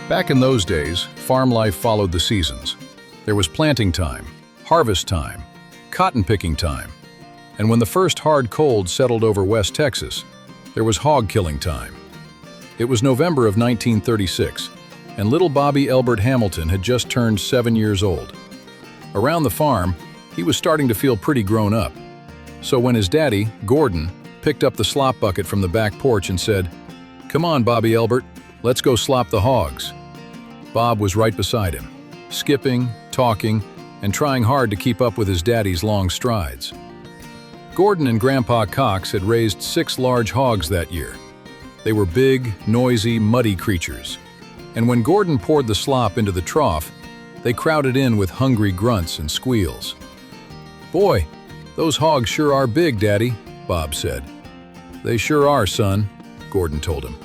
Back in those days, farm life followed the seasons. There was planting time, harvest time, cotton picking time, and when the first hard cold settled over West Texas, there was hog-killing time. It was November of 1936, and little Bobby Elbert Hamilton had just turned 7 years old. Around the farm, he was starting to feel pretty grown up. So when his daddy, Gordon, picked up the slop bucket from the back porch and said, "Come on, Bobby Elbert, let's go slop the hogs." Bob was right beside him, skipping, talking, and trying hard to keep up with his daddy's long strides. Gordon and Grandpa Cox had raised 6 large hogs that year. They were big, noisy, muddy creatures. And when Gordon poured the slop into the trough, they crowded in with hungry grunts and squeals. "Boy, those hogs sure are big, Daddy," Bob said. "They sure are, son," Gordon told him.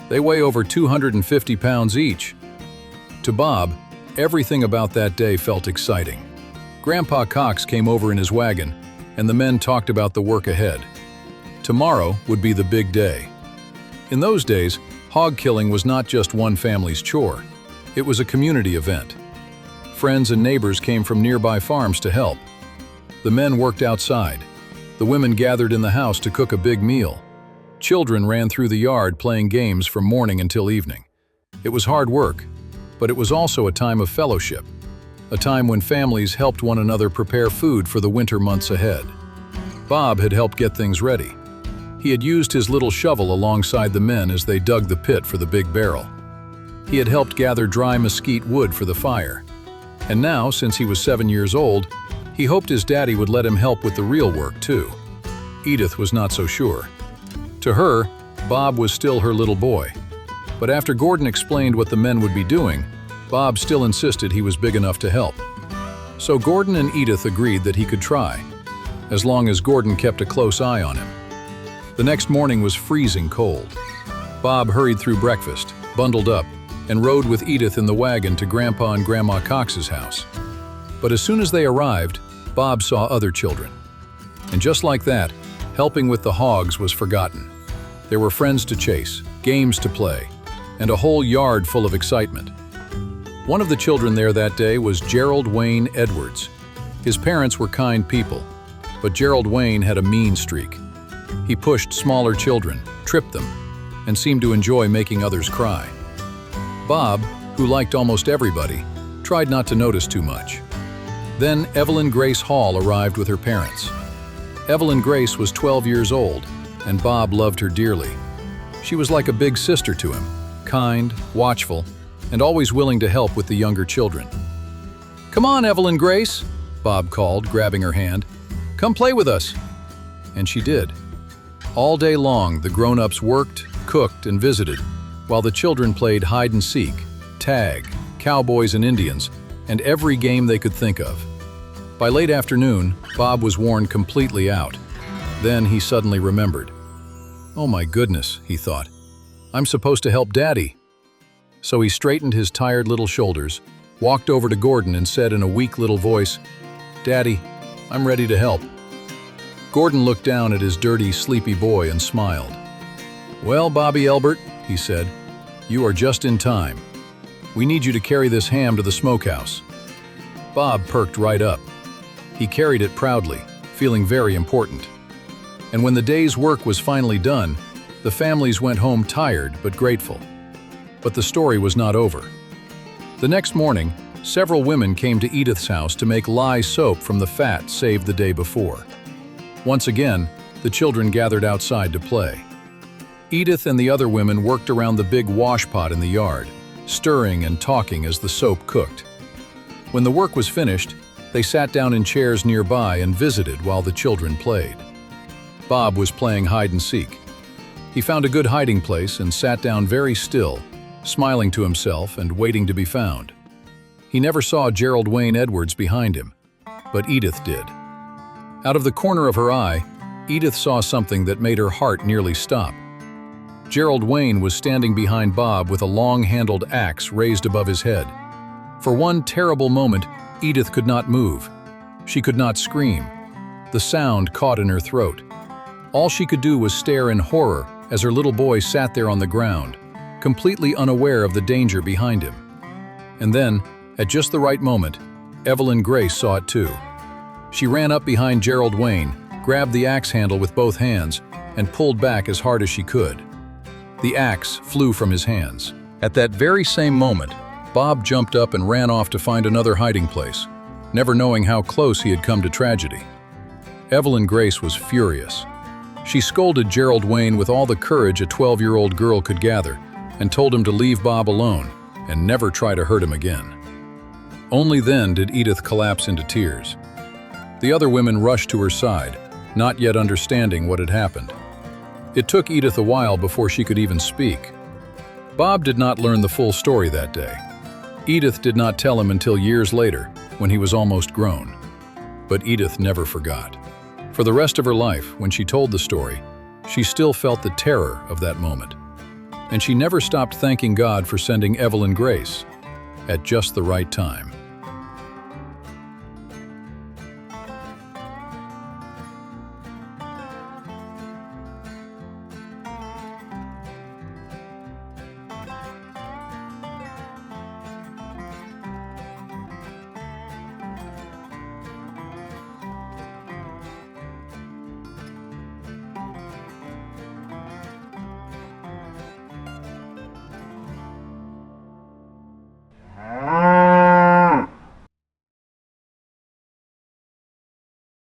"They weigh over 250 pounds each." To Bob, everything about that day felt exciting. Grandpa Cox came over in his wagon, and the men talked about the work ahead. Tomorrow would be the big day. In those days, hog killing was not just one family's chore. It was a community event. Friends and neighbors came from nearby farms to help. The men worked outside. The women gathered in the house to cook a big meal. Children ran through the yard playing games from morning until evening. It was hard work, but it was also a time of fellowship, a time when families helped one another prepare food for the winter months ahead. Bob had helped get things ready. He had used his little shovel alongside the men as they dug the pit for the big barrel. He had helped gather dry mesquite wood for the fire. And now, since he was 7 years old, he hoped his daddy would let him help with the real work too. Edith was not so sure. To her, Bob was still her little boy. But after Gordon explained what the men would be doing, Bob still insisted he was big enough to help. So Gordon and Edith agreed that he could try, as long as Gordon kept a close eye on him. The next morning was freezing cold. Bob hurried through breakfast, bundled up, and rode with Edith in the wagon to Grandpa and Grandma Cox's house. But as soon as they arrived, Bob saw other children. And just like that, helping with the hogs was forgotten. There were friends to chase, games to play, and a whole yard full of excitement. One of the children there that day was Gerald Wayne Edwards. His parents were kind people, but Gerald Wayne had a mean streak. He pushed smaller children, tripped them, and seemed to enjoy making others cry. Bob, who liked almost everybody, tried not to notice too much. Then Evelyn Grace Hall arrived with her parents. Evelyn Grace was 12 years old, and Bob loved her dearly. She was like a big sister to him, kind, watchful, and always willing to help with the younger children. "Come on, Evelyn Grace," Bob called, grabbing her hand. "Come play with us." And she did. All day long, the grown-ups worked, cooked, and visited, while the children played hide-and-seek, tag, cowboys and Indians, and every game they could think of. By late afternoon, Bob was worn completely out. Then he suddenly remembered. "Oh my goodness," he thought. "I'm supposed to help Daddy." So he straightened his tired little shoulders, walked over to Gordon and said in a weak little voice, "Daddy, I'm ready to help." Gordon looked down at his dirty, sleepy boy and smiled. "Well, Bobby Elbert," he said, "you are just in time. We need you to carry this ham to the smokehouse." Bob perked right up. He carried it proudly, feeling very important. And when the day's work was finally done, the families went home tired but grateful. But the story was not over. The next morning, several women came to Edith's house to make lye soap from the fat saved the day before. Once again, the children gathered outside to play. Edith and the other women worked around the big wash pot in the yard, stirring and talking as the soap cooked. When the work was finished, they sat down in chairs nearby and visited while the children played. Bob was playing hide-and-seek. He found a good hiding place and sat down very still, smiling to himself and waiting to be found. He never saw Gerald Wayne Edwards behind him, but Edith did. Out of the corner of her eye, Edith saw something that made her heart nearly stop. Gerald Wayne was standing behind Bob with a long-handled axe raised above his head. For one terrible moment, Edith could not move. She could not scream. The sound caught in her throat. All she could do was stare in horror as her little boy sat there on the ground, completely unaware of the danger behind him. And then, at just the right moment, Evelyn Grace saw it too. She ran up behind Gerald Wayne, grabbed the axe handle with both hands, and pulled back as hard as she could. The axe flew from his hands. At that very same moment, Bob jumped up and ran off to find another hiding place, never knowing how close he had come to tragedy. Evelyn Grace was furious. She scolded Gerald Wayne with all the courage a 12-year-old girl could gather and told him to leave Bob alone and never try to hurt him again. Only then did Edith collapse into tears. The other women rushed to her side, not yet understanding what had happened. It took Edith a while before she could even speak. Bob did not learn the full story that day. Edith did not tell him until years later, when he was almost grown. But Edith never forgot. For the rest of her life, when she told the story, she still felt the terror of that moment. And she never stopped thanking God for sending Evelyn Grace at just the right time.